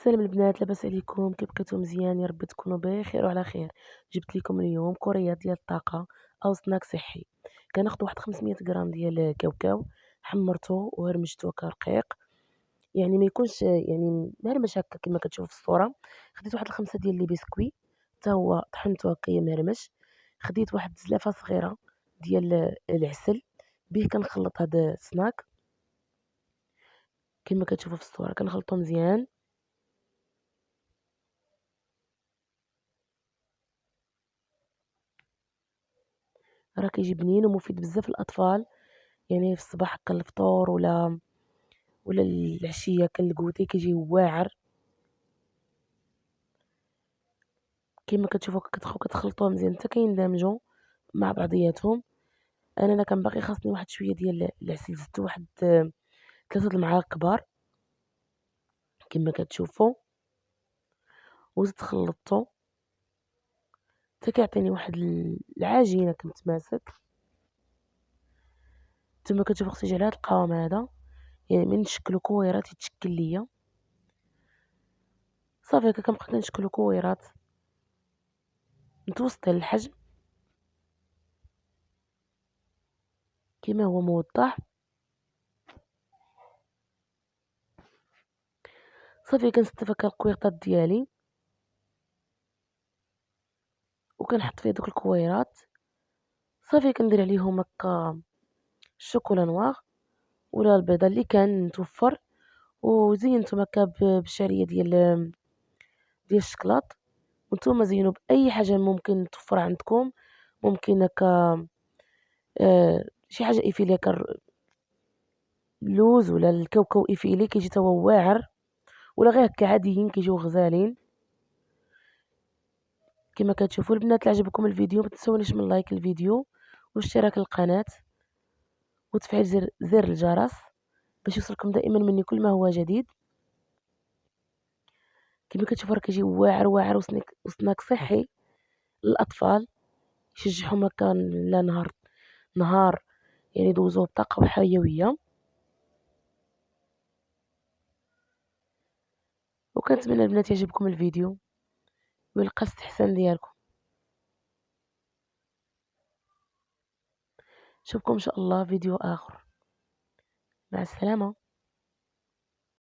سلام البنات، لاباس عليكم؟ كي بقيتو مزيان؟ يا رب تكونوا بخير وعلى خير. جبت لكم اليوم كوريات ديال الطاقه او سناك صحي. كناخذ واحد 500 غرام ديال كاوكاو، حمرته وهرمشته كرقيق، يعني ما يكونش يعني مهرمش هكا كما كتشوف في الصوره. خديت واحد الخمسه ديال لي بسكوي، حتى هو طحنته هكايا مهرمش. خديت واحد زلافه صغيره ديال العسل، به كنخلط هاد السناك كما كتشوفوا في الصوره، كنخلطو مزيان. راه كيجي بنين ومفيد بزاف للاطفال، يعني في الصباح هكا الفطور ولا العشية كالكوتي كيجي واعر. كيما كتشوفوا كتخلطوه مزيان حتى كيندمجوا مع بعضياتهم. انا كان باقي خاصني واحد شويه ديال العسل، زدت واحد 3 المعالق كبار كيما كتشوفوا، وزدت خلطته حتى كيعطيني واحد العجينه كتماسك. نتوما كتشوفوا اختي على هذا القوام هذا، يعني من نشكلو كويرات يتشكل ليا. صافي هكا كنبقى كنشكلو كويرات متوسطه الحجم كما هو موضح. صافي كنستف هكا القويقطات ديالي وكنحط فيه دوك الكويرات. صافي كندير عليهم هكا الشوكولا نواغ ولا البيضه اللي كان متوفر، وزينتهم هكا بشعريه ديال الشكلاط. وانتم زينوا باي حاجه ممكن توفر عندكم، ممكن هكا شي حاجه ايفيلي هكا، اللوز ولا الكاوكاو ايفيلي كيجي تا هو واعر، ولا غير هكا عاديين كيجيو غزالين. كما كتشوفوا البنات، اللي عجبكم الفيديو ما تنسونيش من لايك الفيديو واشتراك القناه وتفعيل زر الجرس باش يوصلكم دائما مني كل ما هو جديد. كما كتشوفوا راه كيجي واعر واعر وسناك صحي للاطفال، يشجعهم هكا لا نهار يعني يدوزوه بطاقه وحيويه. وكنتمنى البنات يعجبكم الفيديو ويلقى استحسان ديالكم. نشوفكم ان شاء الله فيديو اخر. مع السلامه.